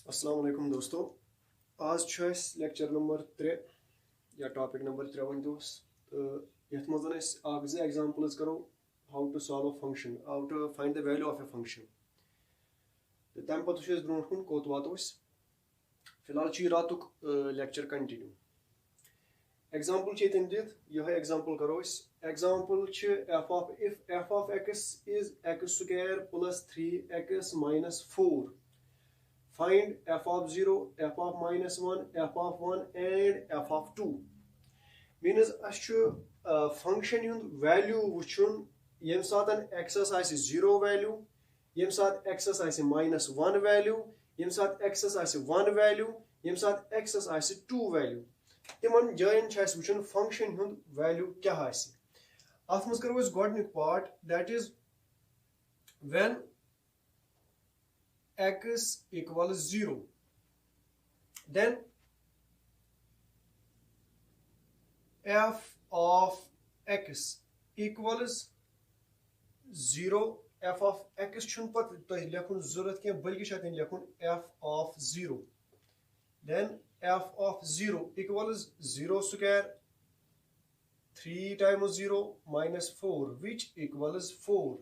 अस्सलाम वालेकुम दोस्तों। आज छो अस लेक्चर नंबर 3 या टॉपिक नंबर 3 वन दोस तो यथ मज अख जो एग्जांपल्स करो how to solve a function, how to find the value of a function. तो तम पत ब्रो कुन कोत वातो फिलहाल रातुक लेक्चर कंटिन्यू। एग्जांपल यन दित यह एग्जांपल करो example F of x is x square plus 3x minus 4. Find f of 0, f of minus 1, f of 1 and f of 2. Means function yund value wuchun yem satan x as 0 value, yem sat x as minus 1 value, yem sat x as 1 value, yem sat x as 2 value. Timan jayan chas wuchun function yund value kya hasi. Athmas karo is godnik part, that is when x equals 0, then f of x equals 0. f of x chun pat toh lekhun zarurat ke balki shatin lekhun f of 0. Then f of 0 equals 0 square 3 times 0 minus 4, which equals 4.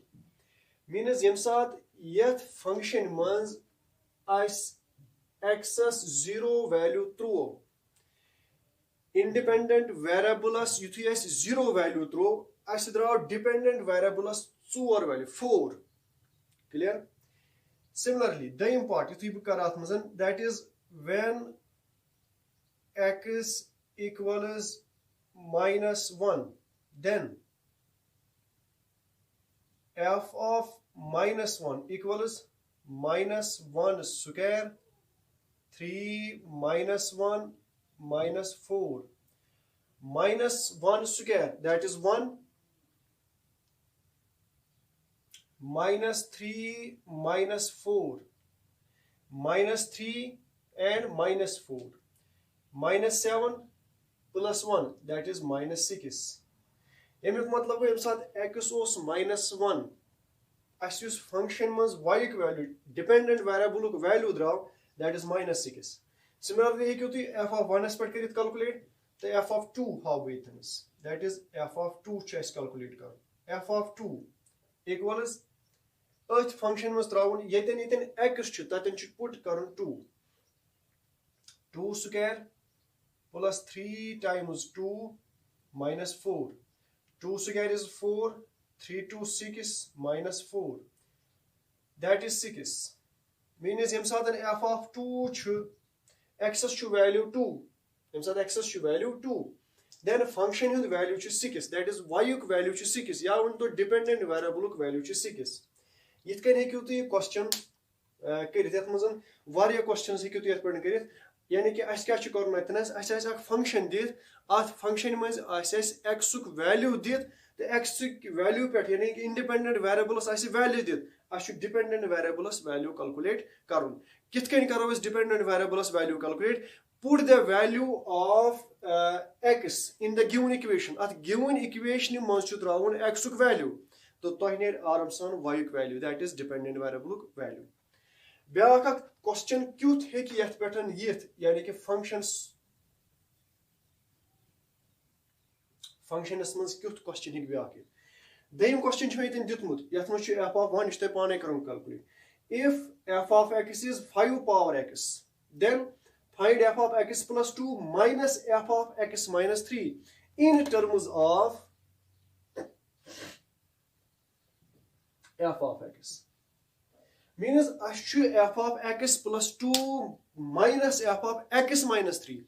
Means yemsat yet function mans as excess 0 value throw independent variables yuthi as 0 value throw as draw dependent variables 4 value 4. Clear? Similarly the part yuthi bikarat mazan, that is when x equals minus 1, then f of minus 1 equals minus 1 square 3 minus 1 minus 4. Minus 1 square, that is 1, minus 3 minus 4, minus 3 and minus 4, minus 7 plus 1, that is minus 6. Emek matlab yem sat x os minus 1 as use function mans y value dependent variable value draw, that is minus 6. Similarly hekyu tu f of 1 aspect karit calculate, the f of 2 how waitens, that is f of 2 chess calculate kar. F of 2 equals earth function mans drawun yeten x chu taten chu put karun 2 square plus 3 times 2 minus 4. 2 square is 4, 3 to 6 minus 4, that is 6. Means yem satan f of 2 chu excess chu value 2, yem sat excess chu value 2, then function yund value chu 6, that is y uk value chu 6 ya un to dependent variable uk value chu 6. Yit kan hekyu tu question kerit yat mazan variya questions hekyu tu yat pern kerit, yani ki as kya chu karun atnas as ak function dit at function mans as x uk value dit the x value pet yani ki independent variables as value dit as dependent variables value calculate karun. Kit kan karo is dependent variables value calculate, put the value of x in the given equation. At given equation mans chu drawun x uk value, to toh ner aram san y uk value, that is dependent variable value. Beak question kyut heki yat pattern yet yani ki functions mans kyut question hek beak. Deyim question chhe itin ditmut yat mans chu f of 1 ishte pane karun calculate. If f of x is 5 power x, then find f of x plus 2 minus f of x minus 3 in terms of f of x. Means f of x plus 2 minus f of x minus 3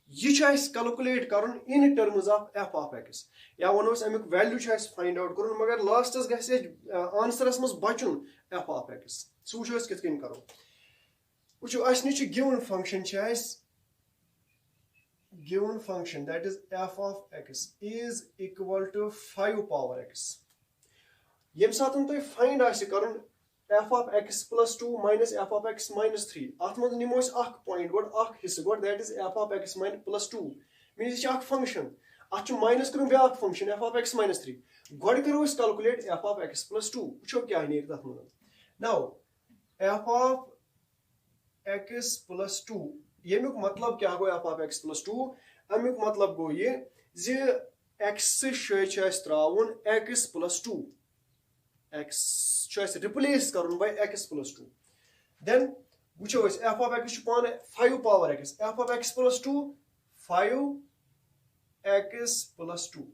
ये calculate karun in terms of f of x या वनोस Amik value find out करन मगर लास्टस गसे answers मस बचुन f of x सो वुचो कित कन करो वुचो अस निच given function given function, that is f of x is equal to 5 power x. Yem satun to find asi karun f of x plus 2 minus f of x minus 3. Atmad nimos ak point, what ak his what, that is f of x minus plus 2. Means it's a function. Achu minus karun be ak function f of x minus 3. God karo is calculate f of x plus 2. Which kya hai near that. Now f of x plus 2 यमुक मतलब क्या गो f of x plus 2 अमुक मतलब गो ये जे x शे त्राउन x plus 2 x replace कर by x plus 2 then वो f of x पान 5 power x f of x plus 2 5 x plus 2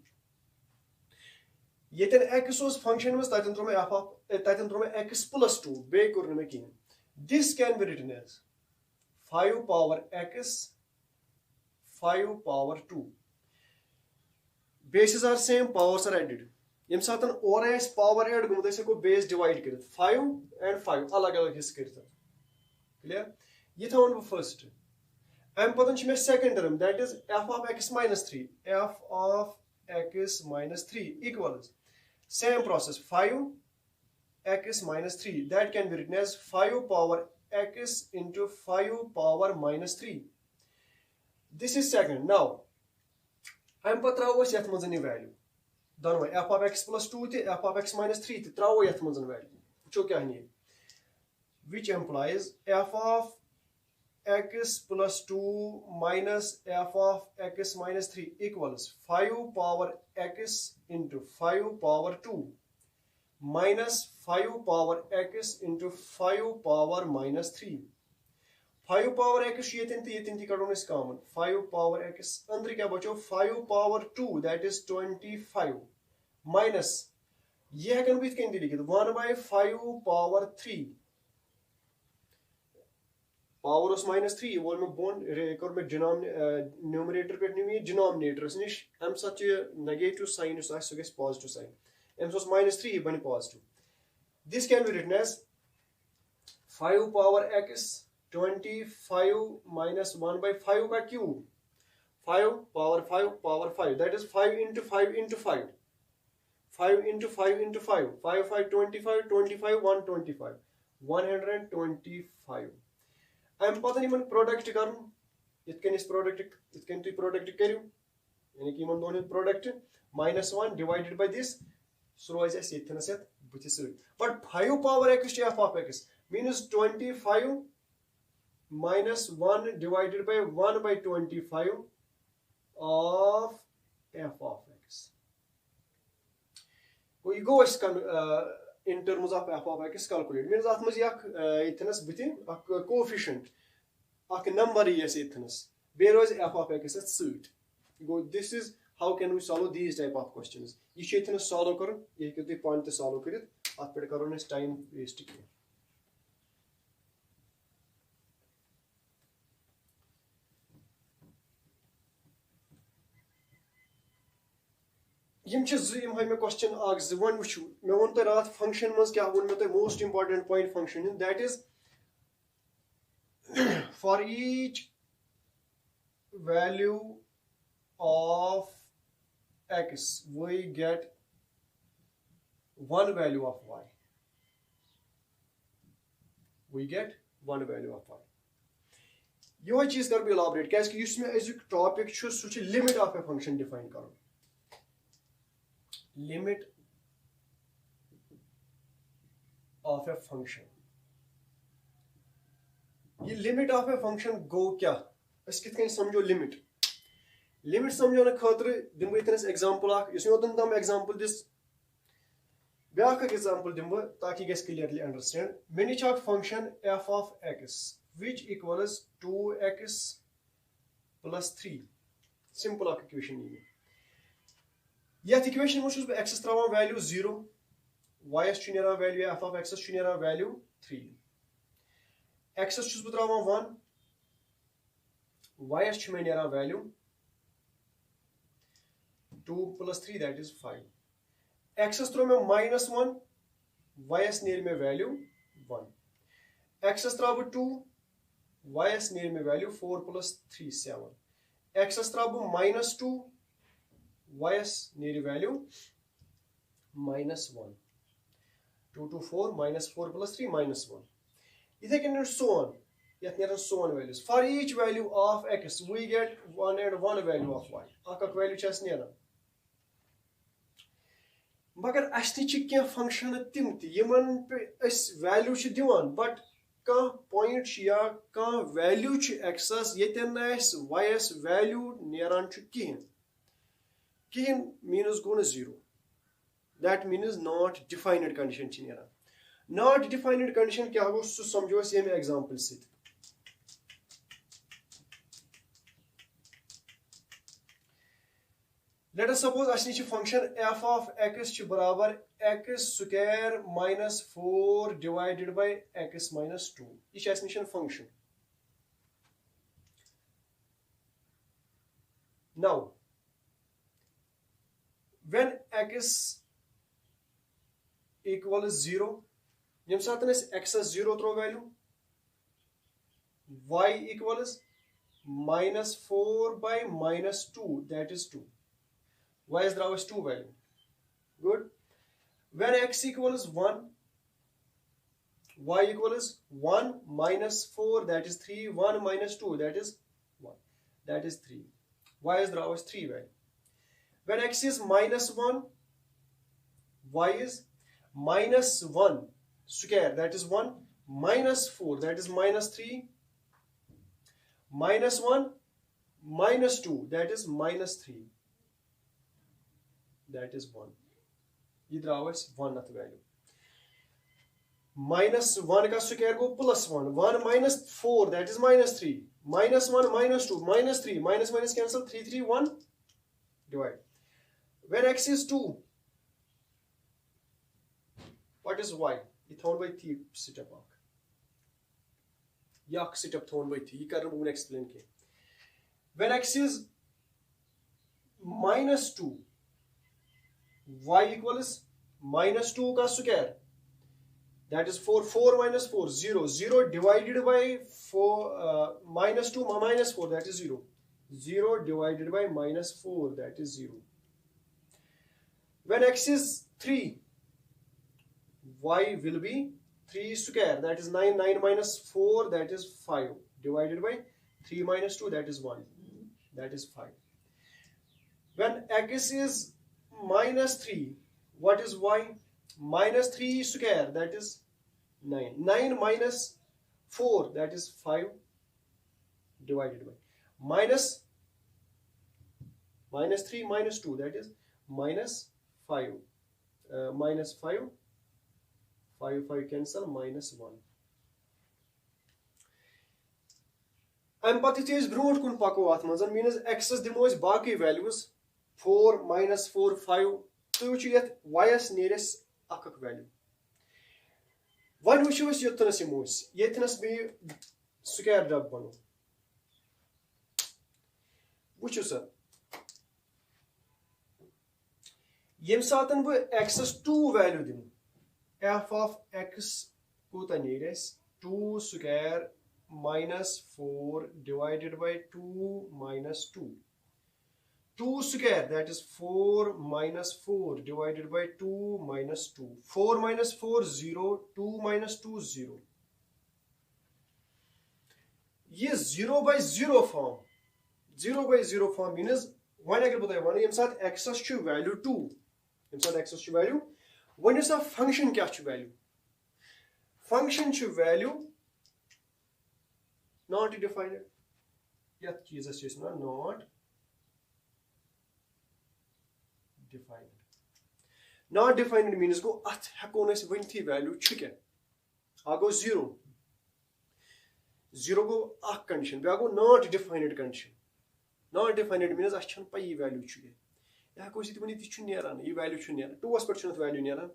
येतन x was function में ततन त्रो में f of ततन त्रो में x plus 2 बे करने में किन this can be written as 5 power x 5 power 2 bases are same powers are added यम सातन और S power add गमत ऐसे को बेस डिवाइड कर 5 and 5 अलग अलग हिस्से करता क्लियर ये था वन फर्स्ट एम पतन छ में second term that is f of x minus 3 f of x minus 3 equals same process 5 x minus 3 that can be written as 5 power x into 5 power minus 3 this is second now I'm patrawo yat manzan value दोनों f of x plus 2 te f of x minus 3 te trawo yat manzan value wucho kya है which implies f of x plus 2 minus f of x minus 3 equals 5 power x into 5 power 2 minus 5 power x into 5 power minus 3 5 power x yetin kadon is common 5 power x andre kya bacho 5 power 2 that is 25 minus ye hekan bit ken likit 1 by 5 power 3 power is minus 3 वो में bone कर में numerator पे नहीं denominator निश हम सच negative sign उस so गेस पॉजिटिव साइन एम सो minus 3 बने positive this can be written as 5 power x 25 minus 1 by 5 का cube 5 power 5 that is 5 into 5 into 5 5 into 5 into 5 5 5 25 25 125 125 I'm पता नहीं प्रोडक्ट कर इतकन इस प्रोडक्ट करू यानी कि दोनों product -1 divided by this so रोज ऐसे इतने से बुझे sir but 5 power x f of x means 25 minus 1 divided by 1 by 25 of f of x को ये गो in terms of f of x calculate means at maz yak itnas biti ak coefficient ak number yes itnas be roz f of x at suit go this is how can we solve these type of questions ye che itnas solve kar ye ke point te solve karit at pe karo ne time waste ki यम है मे question one वो मे वो तो रात function मज क्या वो मे most important point function that is for each value of x we get one value of y यो चीज कर भी इलाबोरेट क्या इसमें अजुक टॉपिक सह limit of a function define कर limit of a function ये limit of a function go क्या अस कित कन समझो limit समझो न खतर दिम इतनस एग्जांपल आख इस योतन तम एग्जांपल दिस ब्याक एग्जांपल दिम ताकि गेस क्लियरली अंडरस्टैंड मेनी चाक function f of x which equals 2x plus 3 simple आख इक्वेशन ये यह इक्वेशन में x त्रावान वैल्यू 0 y नेरान वैल्यू f of x नेरान वैल्यू 3 x त्रावान 1 y मे नेरान value 2 plus 3 that is 5 x त्रो में -1 y नेर में वैल्यू 1 x त्राव 2 y नेर में वैल्यू 4 plus 3 7 x त्राव -2 y near value -1 2 to 4 -4 plus 3 -1 इधर can so on yet near so on values for each value of x we get one and one value of y akak value chas near मगर अस च क्या function तिम यमन पे अस value दिवान but कह पॉइंट या कह वैल्यू एक्सस यतन वायस वैल्यू नेरान कहें कहें मीनस गो न zero that means not defined condition नेरान नॉट डिफाइनड कंडीशन क्या गो सह समझो ये एग्जाम्पल सत Let us suppose asni function f of x barabar x square minus 4 divided by x minus 2. This is asni function. Now, when x equals 0, yem satan is x is 0 throw value, y equals minus 4 by minus 2, that is 2. Y is draw as 2 value. Good. When x equals 1, y equals 1 minus 4, that is 3. 1 minus 2, that is 1. That is 3. Y is draw as 3 value. When x is minus 1, y is minus 1 square, that is 1. Minus 4, that is minus 3. Minus 1, minus 2, that is minus 3. That is 1. ये draw as 1 value. Minus 1 का square go plus 1. 1 minus 4, that is minus 3. Minus 1, minus 2, minus 3. Minus minus cancel. 3, 3, 1. Divide. When x is 2, what is y? It's thrown by 3 sit-up arc. Yak sit-up thrown by 3. You can't explain. When x is minus 2, y equals minus 2 का square, that is 4. 4 minus 4, 0. 0 divided by 4, minus 2 minus 4, that is 0. 0 divided by minus 4, that is 0. When x is 3, y will be 3 square, that is 9. 9 minus 4, that is 5. Divided by 3 minus 2, that is 1. That is 5. When x is minus 3, what is y? Minus 3 square, that is 9. 9 minus 4, that is 5. Divided by minus 3 minus 2, that is minus 5. Minus 5. 5 cancel, minus 1. I'm particularly broad kun pako atmazan means x is the most baki values 4 minus 4 5 to which you get y's nearest akak value. One which was yetnas imos yetnas be square dub bano. Which is sir? Yem satan bu x is 2 value dim. F of x kuta nearest 2 square minus 4 divided by 2 minus 2. 2 square, that is 4 minus 4 divided by 2 minus 2. 4 minus 4, 0. 2 minus 2, 0. Yes, 0 by 0 form. 0 by 0 form means one agar बताया one यम साथ x च value 2. यम साथ x च value. One is a function क्या च value. Function च value not defined. यह चीज़ है not defined. Not defined means go at hakones winti value chicken. I go 0. 0 go a condition. We go not defined condition. Not defined means achan pay value chicken. Ya ko sit mani tichu neran. E value chu neran. 2 aspect value neran.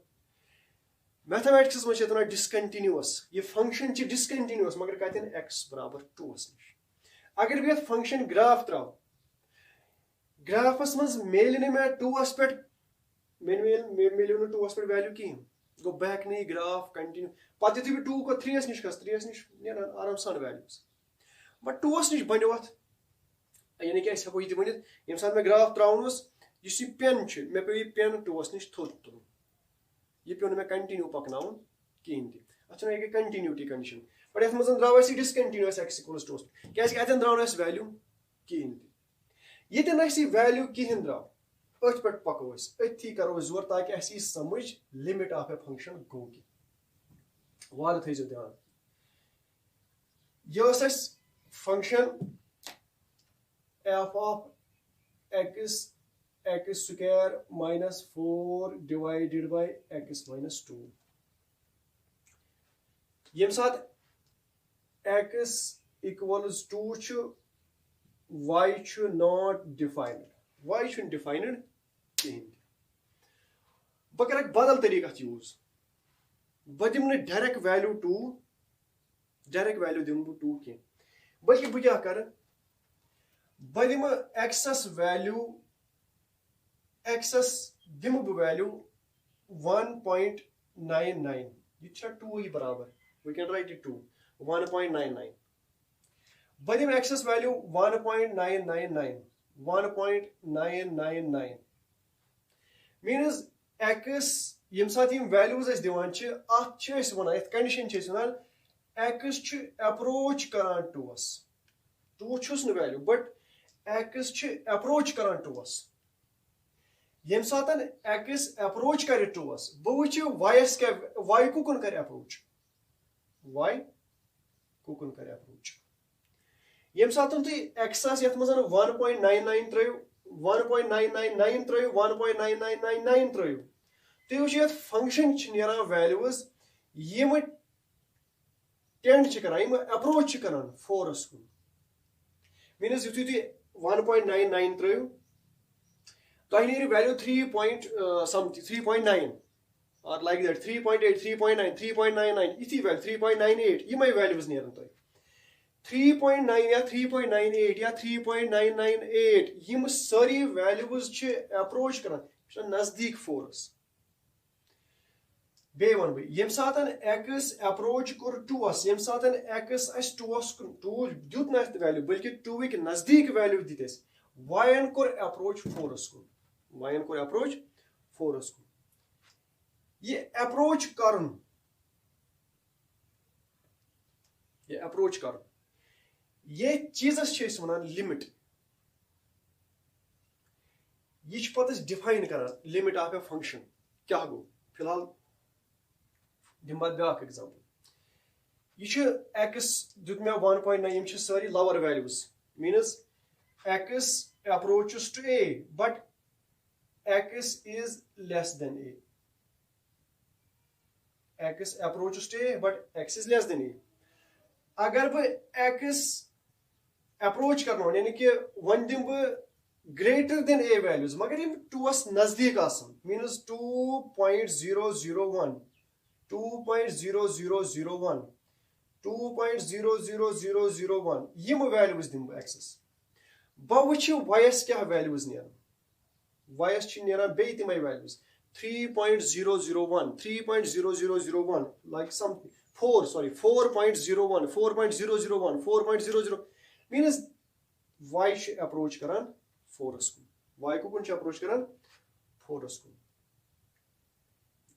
Mathematics is much discontinuous. Ye function chi discontinuous. Magar कहते हैं x बराबर 2 अगर भी function graph draw. Graphs मज मेलने में 2 aspect मेलने 2 aspect value की go back नहीं graph continue पति थी भी 2 को 3s निश कस 3s निश ने आराम सान values but 2s निश बने वात यानी क्या ऐसा कोई दिमाग यम साथ में graph त्राउनस जिस पेन च मैं पे पेन 2s निश थोड़ तो ये पेन में continue पकनाऊं की हिंदी अच्छा ना ये continuity condition but इस मज़न draw ऐसी discontinuous x equals 2 क्या ऐसी ऐसे draw ऐसी value की हिंदी ये तो ना वैल्यू कहें द्राव अथ पे पको अथी करो जोर ताकि असी समझ लिमिट ऑफ ए फंक्शन गो कि वाल थो ध्यान ये function f of x square minus 4 divided by x minus 2 यम साथ x equals 2 छु y छु not defined y छु defined कहीं बह कर बदल तरीका यूज बह दिम डायरेक्ट वैल्यू 2 डायरेक्ट वैल्यू दिम 2 कह बल्कि बह क्या कर बह दिम एक्सस वैल्यू एक्सस दिम बह वैल्यू 1.99 ये 2 ही बराबर we can write it 2 1.99 बह दिम एक्सस वैल्यू 1.999 means x यम साथ यम वैल्यूज अस दिवान छ अत छ अस वनान इत कंडीशन छ अस वनान x छ अप्रोच करान टूअस 2 छुस न वैल्यू बट x छ अप्रोच करान टूअस यम साथ x अप्रोच कर टूअस बह वुच y के y कुकन कर अप्रोच y कुकन कर अप्रोच यम साथ तुम x आस यथ मज 1.99 त्रयु 1.999 त्रयु 1.9999 त्रयु तो ये फंक्शन नेरान वैल्यूज यम टेंड करान यम अप्रोच करान 4 कुन मीनस यु तुम 1.99 त्रयु तुम नीर वैल्यू 3.9 और लाइक दैट 3.8 3.9 3.99 इथी वैल्यू 3.98 यम वैल्यूज नेरान तुम 3.9 या 3.98 या 3.998 यम सारी वैल्यूज अप्रोच करान नजदीक 4 बे वन बह यम साथ x अप्रोच कोर 2 यम साथ x अस 2 दुत न वैल्यू बल्कि 2 विक नजदीक वैल्यू दित y कोर अप्रोच 4 कुन y कोर अप्रोच 4 कुन ये अप्रोच करन ये चीजस वनान लिमिट यह पत डिफाइन करान लिमिट ऑफ ए फंक्शन क्या गो फिलहाल दिम ब्या एग्जाम्पल यह x दुत मे 1.9 यम सारी lower values minus x approaches to a but x is less than a x approaches to a but x is less than a अगर बह x अप्रोच कर यानी कि वन दिम बह ग्रेटर देन a वैल्यूज मगर यम 2 नजदीक मीनस 2.001 2.0001 2.00001 यम वैल्यूज दिम एक्सस बह वुच वायस क्या वैल्यूज नेरान वायस नेरान बे तम values 3.001 3.0001 like something 4.01 4.001 4.00 means y approach करान 4 कुन y कुन अप्रोच करान 4 कुन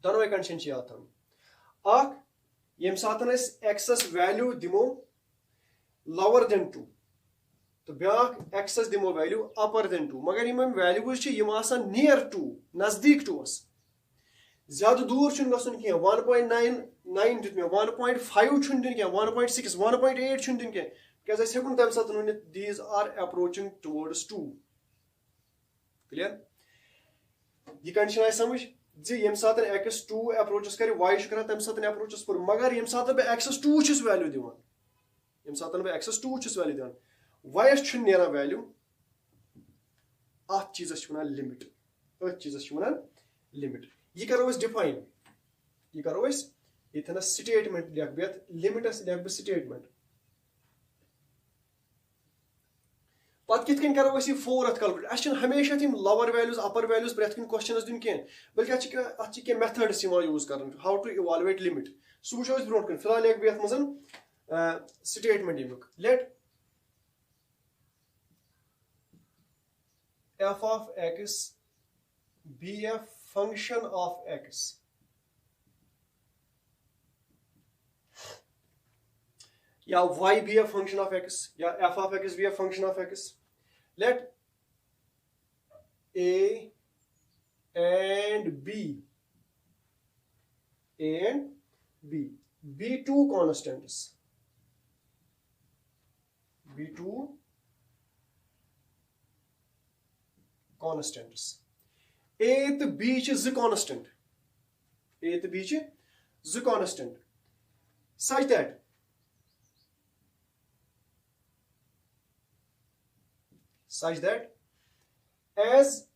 दोनों कंडीशन याद थी अख यम साथ एक्सस वैल्यू दिमो लोअर देन 2 तो ब्या एक्सस दिमो वैल्यू अपर देन 2 मगर यम वैल्यूज नियर 2 नजदीक 2 ज्यादा दूर छुन गसन कह 1.99 दित मे 1.5 छुन दिन कह 1.6 1.8 छुन दिन कह क्या हेकुन तम साथ वन these are approaching towards 2 clear यह कंडीशन आई समझ यम साथ x 2 अप्रोचस कर y कर तम साथ अप्रोचस 4 मगर यम साथ बह x 2 छुस वैल्यू दिवान यम साथ बह x 2 छुस वैल्यू दिवान y छु नेरा वैल्यू अत चीजस वनान लिमिट अत चीजस वनान लिमिट यह करो डिफाइन यह करो ये स्टेटमेंट लिख बेत लिमिटस लिख बह स्टेटमेंट पत कित करो 4 अत कैलकुलेट अस हमेशा तम लोअर वैल्यूज अपर वैल्यूज प्रेथ कन क्वेश्चन दिन कह बल्कि अत मेथड्स यूज कर हाउ टू इवालुएट लिमिट सह वो ब्रो कन फिलहाल लिख बह मज स्टेटमेंट यमुक let f of x be a function of x या y be a function of x या f of x be a function of x let a and b be two constants be two constants. A to B is a constant. A to B is a constant. Such that as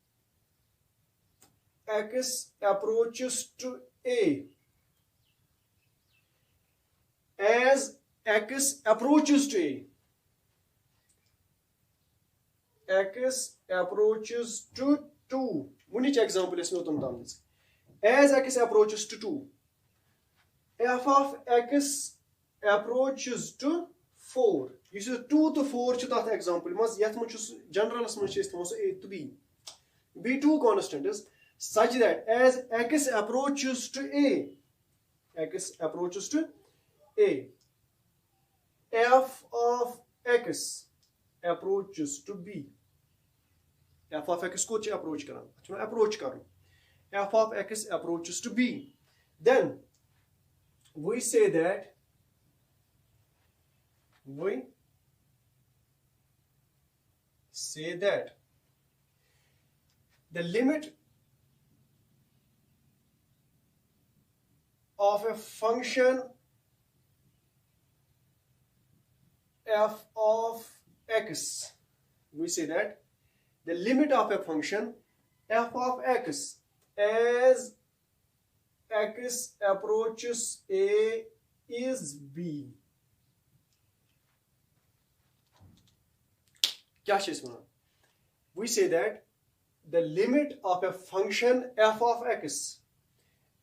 x approaches to A, as x approaches to A, x approaches to 2. Which example is not on? As x approaches to 2, f of x approaches to 4. You see 2 to 4 is that example. Yet much general as much is A to B. B2 constant is such that as x approaches to A, f of x approaches to B. F of x को approach करा, approach करो. F of x approaches to B. Then we say that the limit of a function f of x, we say that the limit of a function f of x as x approaches A is B. We say that the limit of a function f of x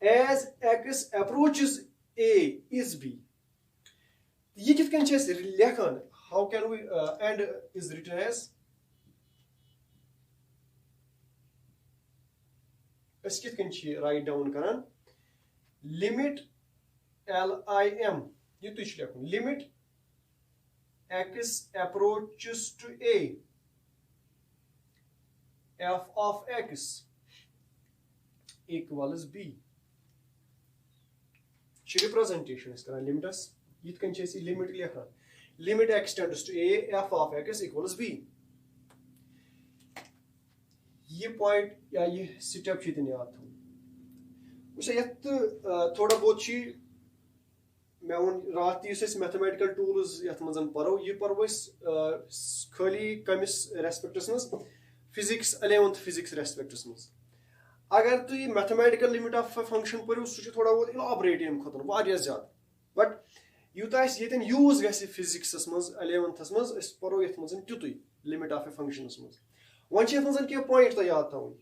as x approaches A is B. How can we and is written as write down karan limit lim limit x approaches to A f of x equals B. Representation is karan limit as limit x tends to A f of x equals B. ये point या ये step याद थो उसे थोड़ा बहुत मैं रात मैथमेटिकल टूल्स ये मजन परो ये परो खाली कमिस रेस्पेक्टस मज फिजिक्स 11th फिजिक्स रेस्पेक्टस मज अगर तुम मैथमेटिकल लिमिट ऑफ फंक्शन परो सह थोड़ा बहुत इलाबरेट अम खुद वारिया ज्यादा बट यूता ये यूज ग फिजिक्स मज 11th मज परो ये मज तुत लिमिट ऑफ ए फंक्शन मज वन कह पॉइंट तो याद थवन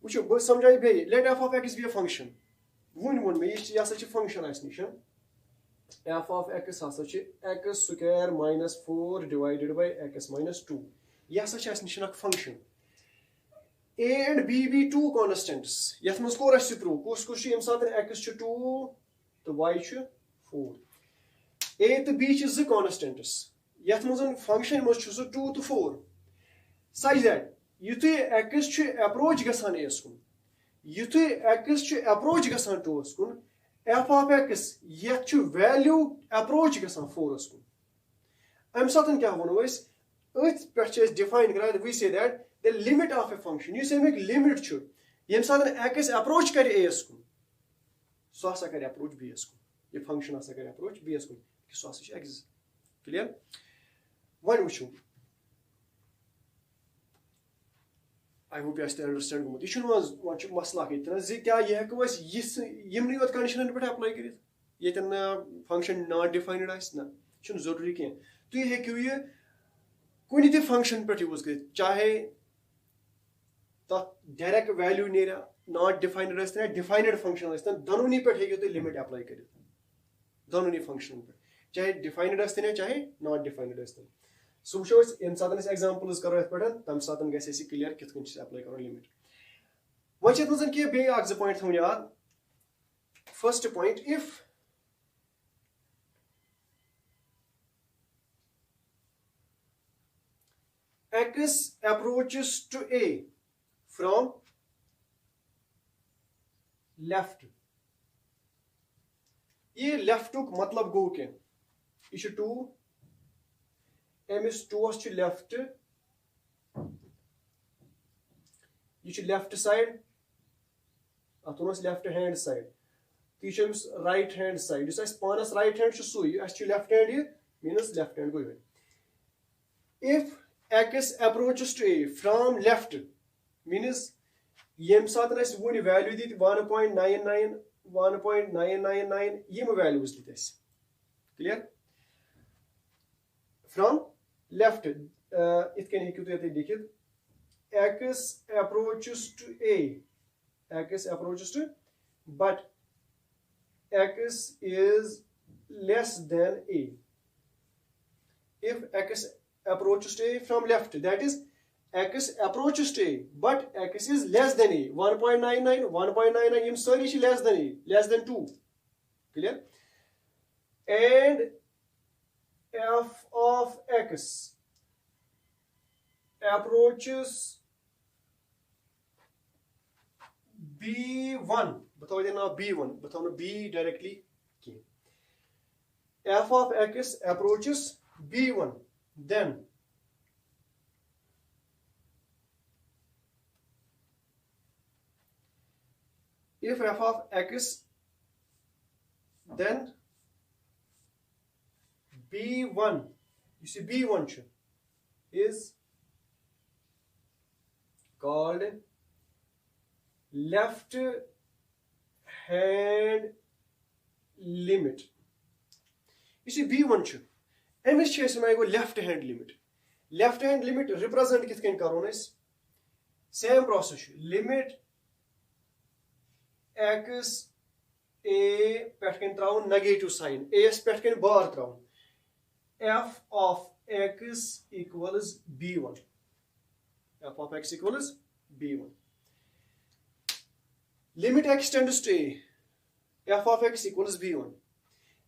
वो बह समझाई बे let f of x be a function वो मे यह फंक्शन निश f of x x square minus 4 divided by x minus 2 यह निश function a and b be two constants ये मज कोर प्रूव कुछ ये सात एक्स 2 तो वाई 4 ए तो बी जो कॉन्स्टेंट्स ये मज फंक्शन मज 2 to 4 such that युतु x approach गसान एस कुन युतु x approach गसान 2 कुन f of x यत वैल्यू approach गसान 4 कुन अम सातन क्या वनो अस अथ पे डिफाइन करान we say that the limit of a function यस अमिक लिमिट छु यम सातन x approach कर a कुन सो हसा कर approach b कुन ये फंक्शन हसा कर approach b कुन सो हसा x क्लियर वन वुचु I hope you understand गुमत यह मसला क्या यह यमन योत कंडीशन पे अप्लाई कर फंक्शन नॉट डिफाइंड ना जरूरी कह तुम हेकू यह कुन त फंक्शन पे यूज कर चाहे तथ डायरेक्ट वैल्यू नेरा नॉट डिफाइंड डिफाइंड फंक्शन दोनों पे हेकू तुम लिमिट अप्लाई कर दोनों फंक्शन पे चाहे डिफाइंड चाहे नॉट डिफाइंड सो वो यम सात एग्जाम्पल्स करो पे तम सात ग क्लियर कित अप्लाई करो लिमिट वो मज कह पॉइंट थो याद first point if x approaches to A from left ये लेफ्ट मतलब गो क्या 2 एमिस 2 च लेफ्ट ये लेफ्ट साइड अत वोन लेफ्ट हैंड साइड तो ये राइट हैंड साइड इस पानस राइट हैंड सुई लेफ्ट हैंड ये मीनस लेफ्ट हैंड गो if x approaches to a from left means yem साथ वन वैल्यू दी 1.99 1.999 यम वैल्यूज दी क्लियर फ्रॉम लेफ्ट इत कन हेकु तुम लिखित x approaches to a x approaches to but x is less than a if x approaches to a from left that is x approaches to a but x is less than a 1.99 1.99 yim sari less than a less than 2 clear and f of x approaches b1 बताओ ये ना b1 बताओ ना b directly की f of x approaches b1 then if f of x then b1 you see b1 is called left hand limit you see b1 एमिस गो left hand limit represent कित कन करो same process limit x a पे त्राउन negative sign एस पे bar त्राउन f of x equals b1 f of x equals b1 limit x tends to a f of x equals b1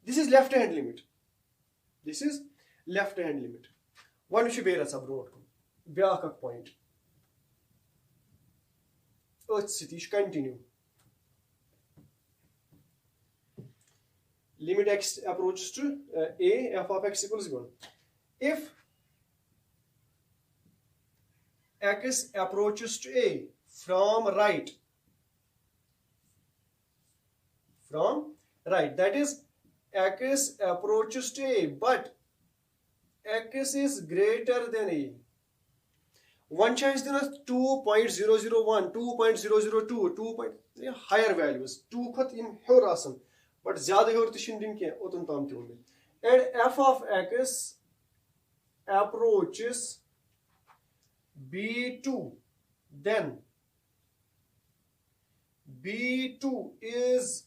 this is left hand limit This is left hand limit. One should be a subroad. Biaka point. Let's continue. Limit x approaches to a, f of x equals 1. If x approaches to a from right, that is x approaches to a but x is greater than a one choice then 2.001 2.002 2 higher values 2 खत im hor asan but zyada hor to shin din ke otun tam ti and f of x approaches b2 then b2 is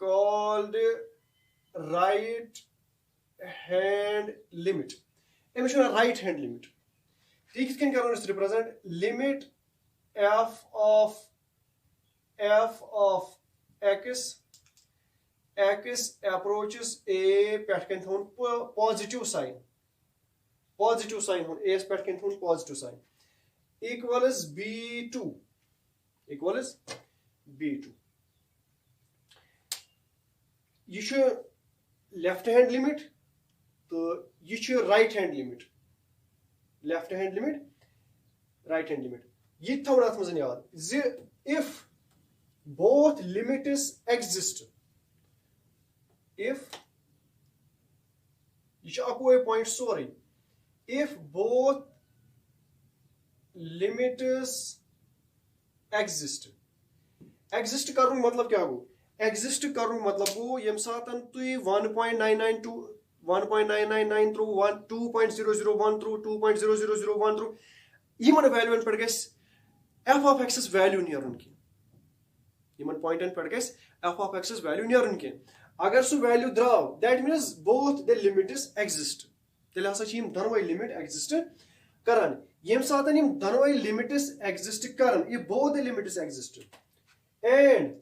called right hand limit. Emission right hand limit. ठीक किस करो represent limit f of x approaches a पे थोन positive sign हो a पे थोन positive sign equals b2 ये left hand limit तो ये right hand limit left hand limit right hand limit ये थोन अत मज याद if both limits exist if ये अकोई point sorry if both limits exist कर मतलब क्या गो एग्जिस्ट कर मतलब गो यम सात तुम 1.992 1.999 थ्रू 2.001 थ्रू 2.0001 थ्रू यमन वैल्यून पे गस f of x वैल्यू नेरन की यमन पॉइंटन पे गस f of x वैल्यू नेरन की अगर सु वैल्यू द्राव that means both the limits exist तेल हसा यम दोनों लिमिट एग्जिस्ट करन यम सात यम दोनों लिमिट्स एग्जिस्ट करन ये both the limits exist and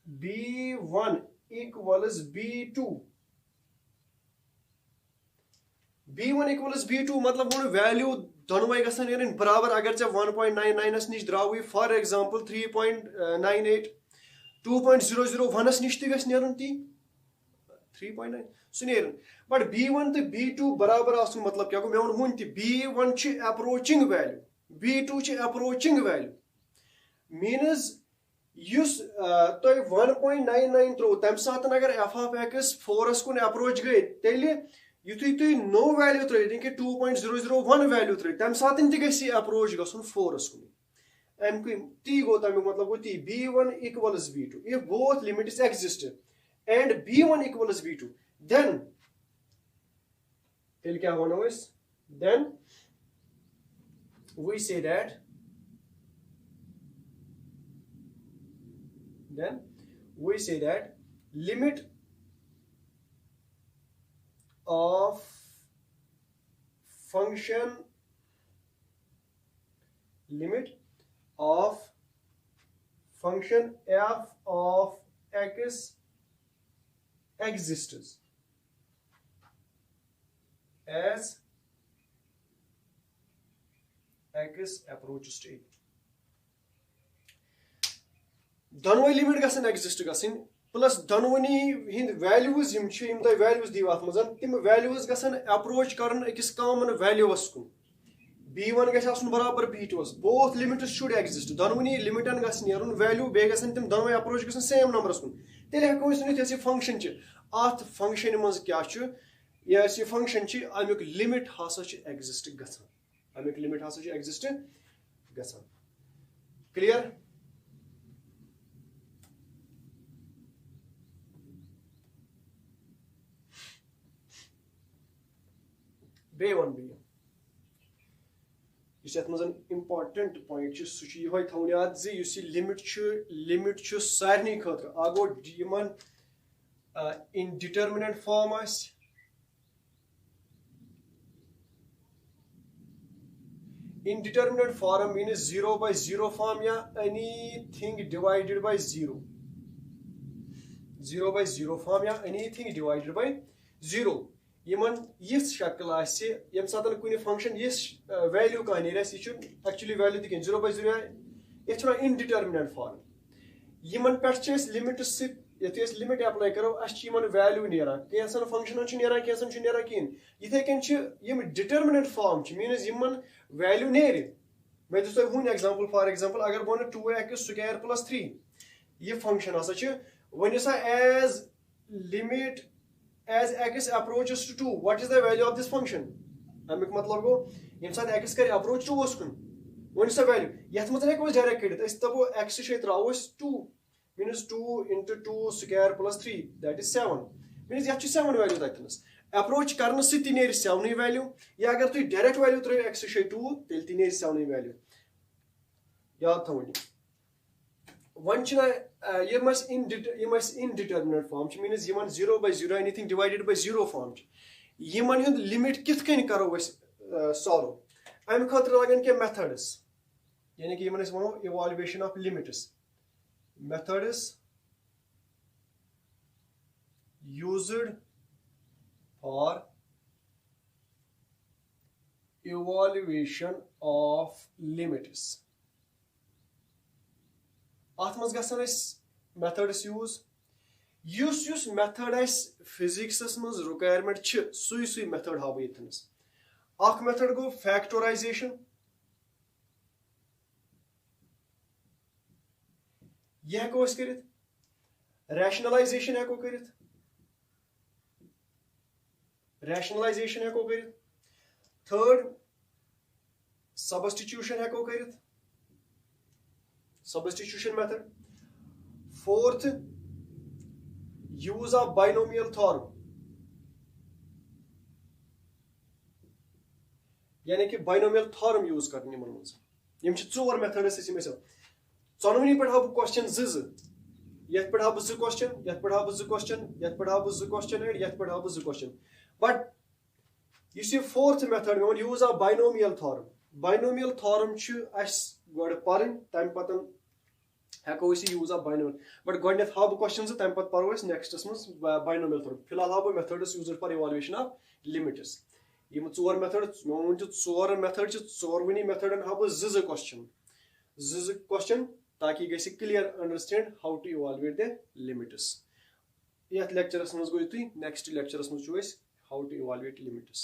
b1 equals b2 मतलब वो वैल्यू दोनों गसन बराबर अगर चे 1.99 निश द्रावी फॉर एग्जांपल 3.98 2.001 निश ती 3.9 सु नेरन बट b1 तो b2 बराबर आसन मतलब क्या गो मे वन b1 छि अप्रोचिंग वैल्यू b2 छि अप्रोचिंग वैल्यू मीन्स युस तो 1.99 त्रो तम सात अगर f of x 4 कुन अप्रोच गई तेल युथु तुई नो वैल्यू त्रो कि 2.001 वैल्यू त्रो तम सात ति अप्रोच गसन 4 कुन अमक ती गो तमिक मतलब गो ती b1 equals b2 if both limits exist and b1 equals b2 then क्या वनो इस then we say that limit of function f of x exists as x approaches to a. दोनों लिमिट गसन एग्जिस्ट गसन प्लस दोनोनी हिंद values यम छ यम त वैल्यूज दिव अथ मजन तिम वैल्यूज गसन अप्रोच करन एकस कॉमन वैल्यूस कुन b1 गस आसन बराबर b2 both limits should exist दोनोनी लिमिटन गस नेरुन वैल्यू बे गसन तिम दोनों अप्रोच गसन सेम नंबरस कुन तेले हको सुनित ये फंक्शन छ अथ फंक्शन मज क्या छ ये फंक्शन छ अमुक लिमिट हासा छ एग्जिस्ट गसन अमुक लिमिट हासा छ एग्जिस्ट गसन क्लियर बे वन बे यत मज इम्पार्टेंट पॉइंट सह थवन याद जी लिमिट सारे खतर आ गो यमन indeterminate form indeterminate form means 0/0 form या एनीथिंग डिवाइडेड बाय 0 0/0 फॉर्म या एनीथिंग डिवाइडेड बाय 0 यमन यस शक्ल आसे यम सातन कुनि फंक्शन यस वैल्यू का नेरस यह एक्चुअली वैल्यू दिखन 0/0 यह छ इनडिटर्मिनेंट फॉर्म यमन पेट लिमिट्स यदि लिमिट अप्लाई करो अमन वैल्यू नेरान कैसन फंक्शन नेरान कैसन नेरान कहें इथे कन determinant form means Yemen value Ner may this तुम एग्जांपल फॉर एग्जांपल अगर बह 2x² + 3 यह फंक्शन हसा वन सा age limit as x approaches to 2 what is the value of this function Amik मतलब गो यम साथ x कर approach to उस कुन वन सा वैल्यू यथ मत हेको डायरेक्ट करित अस तबो x छ त्रावस 2 मींस 2 * 2² + 3 that is 7 मींस यथ छ 7 वैल्यू ततनस अप्रोच करन सति नेर 7 वैल्यू या अगर तु डायरेक्ट वैल्यू त्रो x छ 2 तेल ति नेर 7 वैल्यू याद थवनी वन छ यम इनडिटर्मिनेंट फॉर्म मीन्स यमन 0/0 एनीथिंग डिवाइडेड बाय 0 फॉर्म यमन हुंद लिमिट किथ कन करो अस सॉल्व अम खतर लगन के मेथड्स यानी कि यमन अस वनो evaluation of limits methods used for evaluation of limits अथ मज गसन मेथड्स यूज मेथड फिजिक्स मज रिक्वायरमेंट सुई मेथड हाव यथनस अख मेथड गो फैक्टराइजेशन यह हेको करित रैशनलाइजेशन हेको करित थर्ड सबस्टिट्यूशन हेको करित substitution method fourth use of binomial theorem यानी कि binomial theorem यूज करने यमन मज यम छ चोर मेथड्स यम चोनवनी पे हाव क्वेश्चन यथ पे हाव 2 क्वेश्चन यथ पे हाव 2 क्वेश्चन यथ पे हाव 2 क्वेश्चन एंड यथ पे हाव 2 क्वेश्चन बट यह फोर्थ मेथड मे यूज ऑफ बाइनोमियल थॉरम अस गोड पर तम पतन हेको यूज ऑफ बाइनोमियल बट गोडनेथ हाव क्वेश्चन तम पत परो नेक्स्टस मज बाइनोमियल थॉरम फिलहाल हाव methods used for evaluation of limits यम चोर मेथड मे चोर मेथड चोरवनी मेथडन हाव 2 क्वेश्चन ताकि गसी clear understand how to evaluate the limits यथ लेक्चरस मज गो नेक्स्ट लेक्चरस मज हाउ टू इवालुएट लिमिट्स।